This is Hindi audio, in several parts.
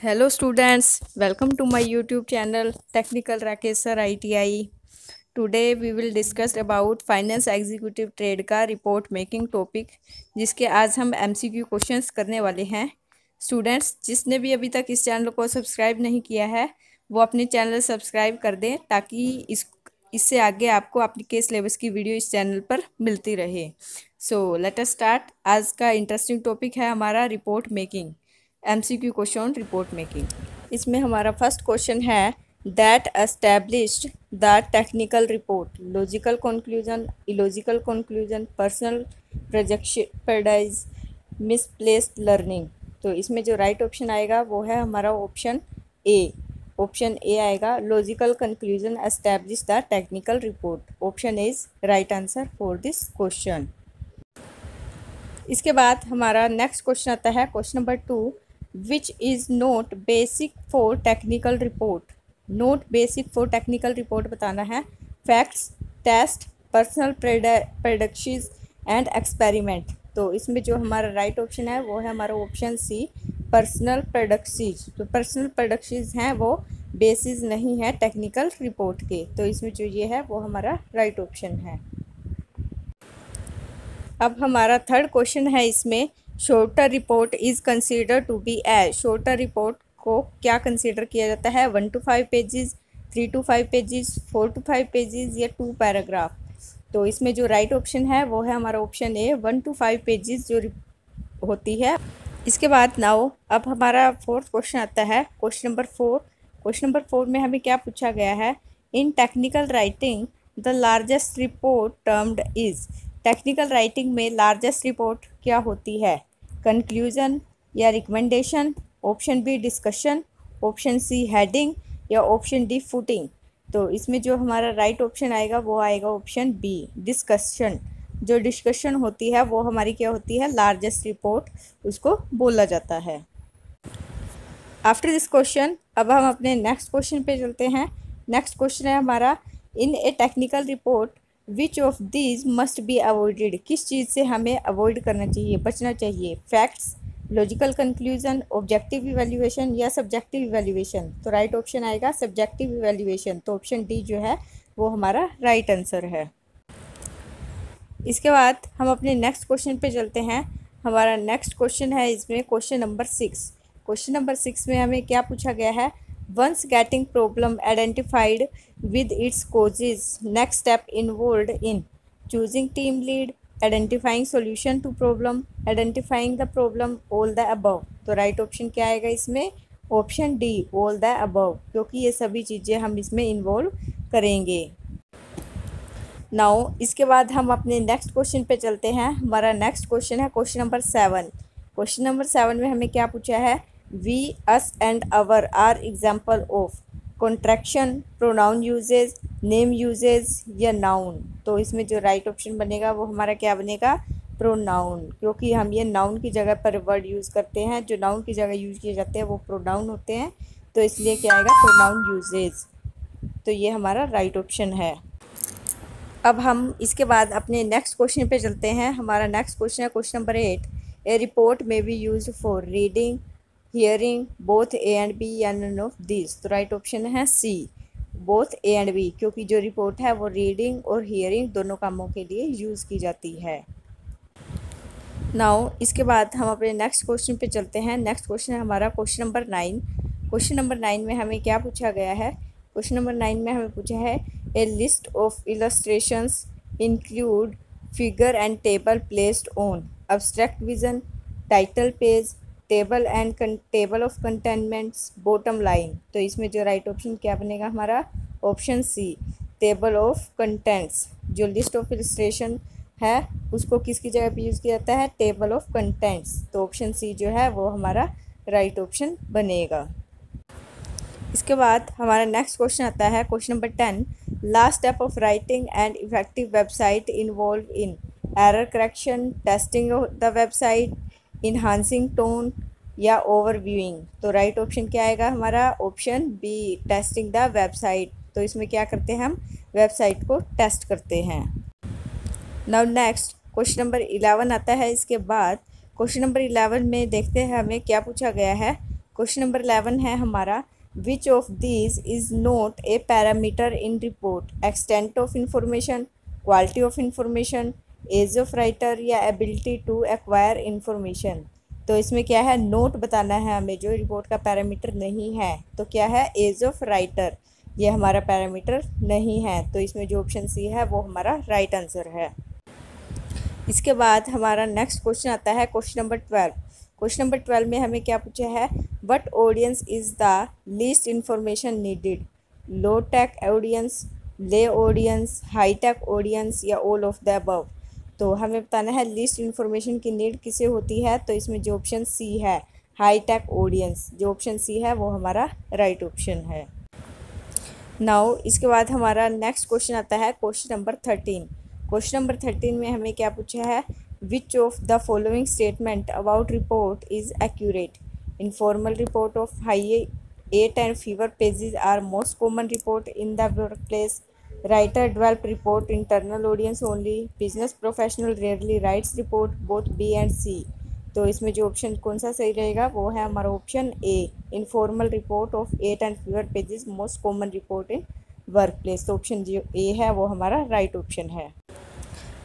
Hello students, welcome to my YouTube channel Technical Rakesh Sir ITI. Today we will discuss about finance executive trade का रिपोर्ट मेकिंग टॉपिक, जिसके आज हम MCQ क्वेश्चंस करने वाले हैं। स्टूडेंट्स, जिसने भी अभी तक इस चैनल को सब्सक्राइब नहीं किया है वो अपने चैनल सब्सक्राइब कर दें, ताकि इससे आगे आपको आपके सिलेबस की वीडियो इस चैनल पर मिलती रहे। So let us start. आज का इंटरेस्टिंग टॉपिक है हमारा report making, MCQ question report making. इसमें हमारा फर्स्ट क्वेश्चन है that established the technical report, logical conclusion, illogical conclusion, personal prejudice, misplaced learning. तो इसमें जो राइट ऑप्शन आएगा वो है हमारा ऑप्शन ए। ऑप्शन ए आएगा, logical conclusion establish the technical report. Option is right answer for this question. इसके बाद हमारा नेक्स्ट क्वेश्चन आता है question number 2, which is not basic for technical report. Not basic for technical report बताना है। Facts, test, personal predictions and experiment. तो इसमें जो हमारा राइट ऑप्शन है वो है हमारा ऑप्शन सी, पर्सनल प्रेडिक्शंस। तो पर्सनल प्रेडिक्शंस हैं वो बेसिस नहीं है टेक्निकल रिपोर्ट के, तो इसमें जो ये है वो हमारा राइट ऑप्शन है। अब हमारा थर्ड क्वेश्चन है, इसमें shorter report is consider to be age. Shorter report को क्या कंसीडर किया जाता है? 1 to 5 pages, 3 to 5 pages, 4 to 5 pages या 2 पैराग्राफ। तो इसमें जो राइट ऑप्शन है वो है हमारा ऑप्शन ए, 1 to 5 पेजेस जो होती है। इसके बाद नाउ अब हमारा फोर्थ क्वेश्चन आता है क्वेश्चन नंबर 4। क्वेश्चन नंबर 4 में हमें क्या पूछा गया है? In technical writing the largest report termed is. Technical writing में लार्जेस्ट रिपोर्ट क्या होती है? कंक्लूजन या recommendation, option B discussion, option C heading या ऑप्शन डी फुटिंग। तो इसमें जो हमारा राइट ऑप्शन आएगा वो आएगा ऑप्शन बी, डिस्कशन। जो डिस्कशन होती है वो हमारी क्या होती है? लार्जेस्ट रिपोर्ट उसको बोला जाता है। आफ्टर दिस क्वेश्चन अब हम अपने नेक्स्ट क्वेश्चन पे चलते हैं। नेक्स्ट क्वेश्चन है हमारा, in a technical report which of these must be avoided. किस चीज़ से हमें अवॉइड करना चाहिए, बचना चाहिए? Facts, logical conclusion, objective evaluation या सब्जेक्टिव इवैल्यूएशन। तो राइट ऑप्शन आएगा सब्जेक्टिव इवैल्यूएशन। तो ऑप्शन डी जो है वो हमारा राइट आंसर है। इसके बाद हम अपने नेक्स्ट क्वेश्चन पे चलते हैं। हमारा नेक्स्ट क्वेश्चन है इसमें क्वेश्चन नंबर 6। क्वेश्चन नंबर 6 में हमें क्या पूछा गया है? Once getting problem identified with its causes, next step involved in choosing team lead, identifying solution to problem, identifying the problem, all the above। तो राइट ऑप्शन क्या आएगा इसमें? Option D, all the above, क्योंकि ये सभी चीज़ें हम इसमें इन्वॉल्व करेंगे। नाउ इसके बाद हम अपने नेक्स्ट क्वेश्चन पे चलते हैं। हमारा नेक्स्ट क्वेश्चन है क्वेश्चन नंबर 7। क्वेश्चन नंबर 7 में हमें क्या पूछा है? We, us and our are example of contraction, pronoun usages, name usages या नाउन। तो इसमें जो राइट ऑप्शन बनेगा वो हमारा क्या बनेगा? प्रोनाउन, क्योंकि हम ये नाउन की जगह पर वर्ड यूज़ करते हैं। जो नाउन की जगह यूज़ किए जाते हैं वो प्रोनाउन होते हैं, तो इसलिए क्या आएगा? Pronoun usages. तो ये हमारा राइट ऑप्शन है। अब हम इसके बाद अपने नेक्स्ट क्वेश्चन पे चलते हैं। हमारा नेक्स्ट क्वेश्चन है क्वेश्चन नंबर 8। ए रिपोर्ट में B use for reading, hearing, both A and B या नन ऑफ दिस। तो राइट ऑप्शन है C, both A and B, क्योंकि जो रिपोर्ट है वो रीडिंग और हियरिंग दोनों कामों के लिए यूज़ की जाती है। नाउ इसके बाद हम अपने नेक्स्ट क्वेश्चन पे चलते हैं। नेक्स्ट क्वेश्चन है हमारा क्वेश्चन नंबर 9। क्वेश्चन नंबर 9 में हमें क्या पूछा गया है? क्वेश्चन नंबर 9 में हमें पूछा है, a list of illustrations include figure and table placed on abstract vision, title page, table and table of containments, bottom line. तो इसमें जो राइट ऑप्शन क्या बनेगा हमारा? Option C, table of contents. जो लिस्ट ऑफ इलस्ट्रेशन है उसको किसकी जगह पे यूज़ किया जाता है? Table of contents. तो ऑप्शन सी जो है वो हमारा राइट ऑप्शन बनेगा। इसके बाद हमारा नेक्स्ट क्वेश्चन आता है question number 10। Last step of writing and effective website involve in error correction, testing the website, enhancing tone या ओवरव्यूइंग। तो राइट ऑप्शन क्या आएगा हमारा? Option B, testing the website. तो इसमें क्या करते हैं? हम वेबसाइट को टेस्ट करते हैं। नाउ नेक्स्ट क्वेश्चन नंबर 11 आता है। इसके बाद क्वेश्चन नंबर 11 में देखते हैं हमें क्या पूछा गया है। क्वेश्चन नंबर 11 है हमारा, which of these is not a parameter in report? Extent of information, quality of information, age of writer या एबिलिटी टू एक्वायर इंफॉर्मेशन। तो इसमें क्या है, नोट बताना है हमें जो रिपोर्ट का पैरामीटर नहीं है। तो क्या है, एज ऑफ राइटर, ये हमारा पैरामीटर नहीं है। तो इसमें जो ऑप्शन सी है वो हमारा राइट आंसर है। इसके बाद हमारा नेक्स्ट क्वेश्चन आता है क्वेश्चन नंबर 12। क्वेश्चन नंबर 12 में हमें क्या पूछा है, what audience is the least information needed? Low tech audience, lay audience, high tech audience या ऑल ऑफ द अबव। तो हमें बताना है लीस्ट इन्फॉर्मेशन की नीड किसे होती है। तो इसमें जो ऑप्शन सी है, हाई टेक ऑडियंस, जो ऑप्शन सी है वो हमारा राइट ऑप्शन है। नाउ इसके बाद हमारा नेक्स्ट क्वेश्चन आता है क्वेश्चन नंबर 13। क्वेश्चन नंबर 13 में हमें क्या पूछा है, विच of the following statement about report is accurate? Informal report of high 8 and fewer pages are most common report in the workplace. Writer develop report internal audience only. Business professional rarely writes report. Both B and C. तो इसमें जो ऑप्शन कौन सा सही रहेगा वो है हमारा option A, informal report of 8 and fewer pages most common report in workplace. तो ऑप्शन जो ए है वो हमारा राइट ऑप्शन है।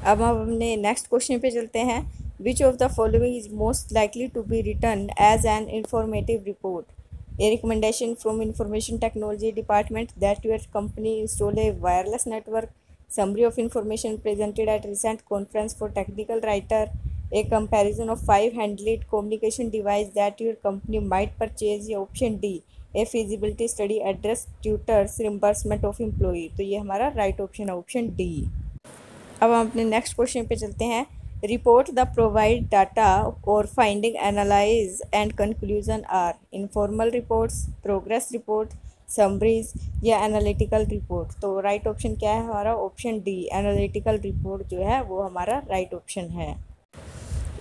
अब हम अपने नेक्स्ट क्वेश्चन पे चलते हैं, which of the following is most likely to be written as an informative report? A recommendation from information technology department that your company install a wireless network. Summary of information presented at recent conference for technical writer. A comparison of 5 handheld communication device that your company might purchase. या option D, a feasibility study address tutors reimbursement of employee। तो ये हमारा राइट ऑप्शन है, ऑप्शन डी। अब हम अपने नेक्स्ट क्वेश्चन पे चलते हैं, रिपोर्ट द प्रोवाइड डाटा और finding analyze and conclusion are informal reports, progress report, summaries या एनालिटिकल रिपोर्ट। तो राइट ऑप्शन क्या है हमारा, ऑप्शन डी, एनालिटिकल रिपोर्ट जो है वो हमारा राइट ऑप्शन है।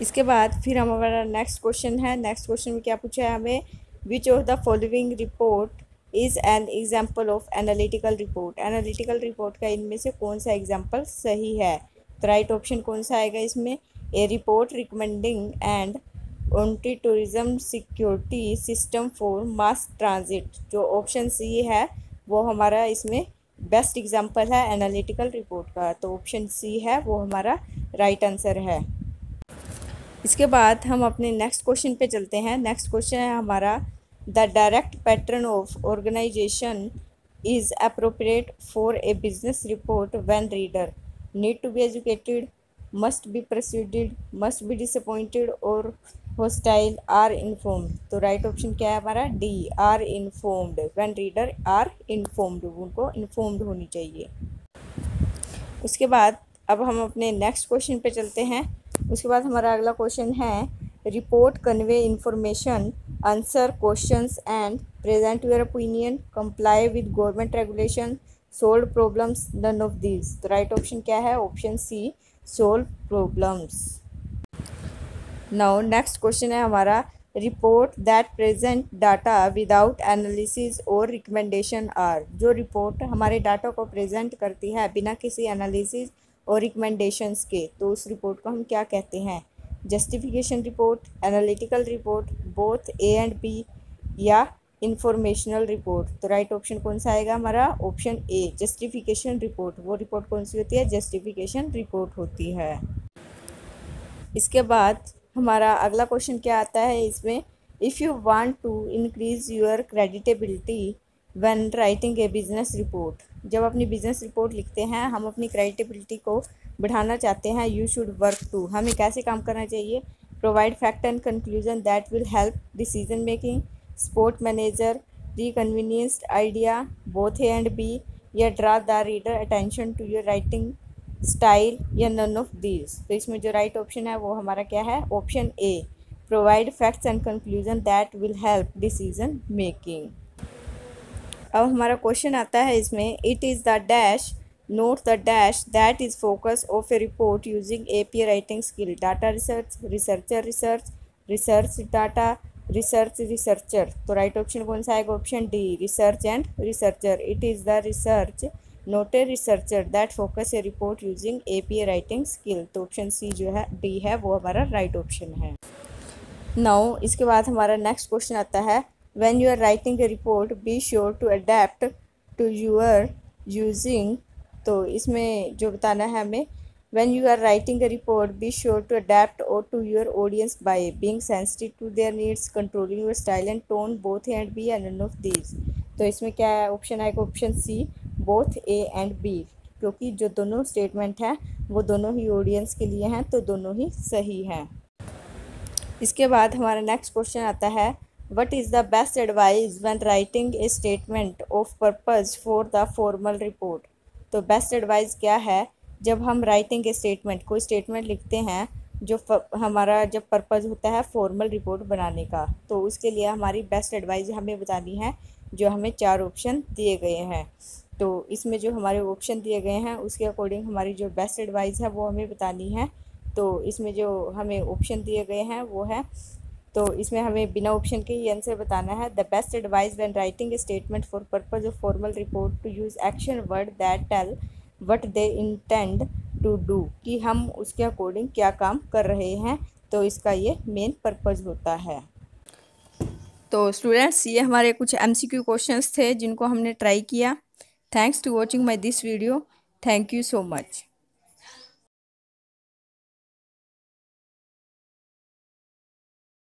इसके बाद फिर हमारा नेक्स्ट क्वेश्चन है, नेक्स्ट क्वेश्चन में क्या पूछा है हमें, विच of the following report is an example of analytical report? Analytical report का इनमें से कौन सा एग्जाम्पल सही है? तो राइट ऑप्शन कौन सा आएगा इसमें, a report recommending and anti tourism security system for mass transit. जो ऑप्शन सी है वो हमारा इसमें बेस्ट एग्जांपल है एनालिटिकल रिपोर्ट का। तो ऑप्शन सी है वो हमारा राइट आंसर है। इसके बाद हम अपने नेक्स्ट क्वेश्चन पे चलते हैं। नेक्स्ट क्वेश्चन है हमारा, the direct pattern of organization is appropriate for a business report when reader need to be educated, must be persuaded, must be disappointed और hostile are informed। तो राइट ऑप्शन क्या है हमारा, D, are informed. When reader are informed, उनको इन्फॉर्म्ड होनी चाहिए। उसके बाद अब हम अपने नेक्स्ट क्वेश्चन पे चलते हैं। उसके बाद हमारा अगला क्वेश्चन है, report convey information, answer questions and present your opinion, comply with government regulation, solve problems, none of these. तो राइट ऑप्शन क्या है, option C, solve problems. Now next question है हमारा, report that present data without analysis और रिकमेंडेशन आर। जो रिपोर्ट हमारे डाटा को प्रेजेंट करती है बिना किसी एनालिसिस और रिकमेंडेशंस के, तो उस रिपोर्ट को हम क्या कहते हैं? Justification report, analytical report, both A and B या इंफॉर्मेशनल रिपोर्ट। तो राइट ऑप्शन कौन सा आएगा हमारा, ऑप्शन ए, जस्टिफिकेशन रिपोर्ट। वो रिपोर्ट कौन सी होती है, जस्टिफिकेशन रिपोर्ट होती है। इसके बाद हमारा अगला क्वेश्चन क्या आता है इसमें, if you want to increase your credibility when writing a business report. जब अपनी बिजनेस रिपोर्ट लिखते हैं हम अपनी क्रेडिटेबिलिटी को बढ़ाना चाहते हैं, यू शुड वर्क टू, हमें कैसे काम करना चाहिए, provide fact and conclusion that will help decision making, sport manager, reconvenienced idea, both A and B या draw the reader attention to your writing style या नन ऑफ दीज। तो इसमें जो राइट ऑप्शन है वो हमारा क्या है, option A, provide facts and conclusion that will help decision making. अब हमारा क्वेश्चन आता है इसमें, it is the dash note the dash that is focus of A report using APA writing skill, data research, researcher research, research data, research researcher. तो राइट ऑप्शन कौन सा आएगा, option D, research and researcher. It is the research note a researcher that focus A report using APA writing skill. तो ऑप्शन सी जो है, डी है, वो हमारा राइट ऑप्शन है। नाउ इसके बाद हमारा नेक्स्ट क्वेश्चन आता है, when you are writing a report be sure to adapt to your using. तो इसमें जो बताना है हमें, when you are writing a report be sure to adapt or to your audience by being sensitive to their needs, controlling your style and tone, both A and B and none of these। तो इसमें क्या है, ऑप्शन आएगा option C, both A and B, क्योंकि जो दोनों स्टेटमेंट हैं वो दोनों ही ऑडियंस के लिए हैं, तो दोनों ही सही हैं। इसके बाद हमारा नेक्स्ट क्वेश्चन आता है, what is the best advice when writing a statement of purpose for the formal report. तो बेस्ट एडवाइस क्या है जब हम राइटिंग ए स्टेटमेंट, कोई स्टेटमेंट लिखते हैं जो हमारा जब पर्पज़ होता है फॉर्मल रिपोर्ट बनाने का, तो उसके लिए हमारी बेस्ट एडवाइस हमें बतानी है, जो हमें 4 ऑप्शन दिए गए हैं। तो इसमें जो हमारे ऑप्शन दिए गए हैं उसके अकॉर्डिंग हमारी जो बेस्ट एडवाइस है वो हमें बतानी है। तो इसमें जो हमें ऑप्शन दिए गए हैं वो है, तो इसमें हमें बिना ऑप्शन के ही आंसर बताना है। The best advice when writing a statement for purpose of formal report to use action word that tell what they intend to do, कि हम उसके अकॉर्डिंग क्या काम कर रहे हैं, तो इसका ये मेन पर्पज़ होता है। तो स्टूडेंट्स, ये हमारे कुछ MCQ क्वेश्चंस थे जिनको हमने ट्राई किया। Thanks to watching my this video. Thank you so much.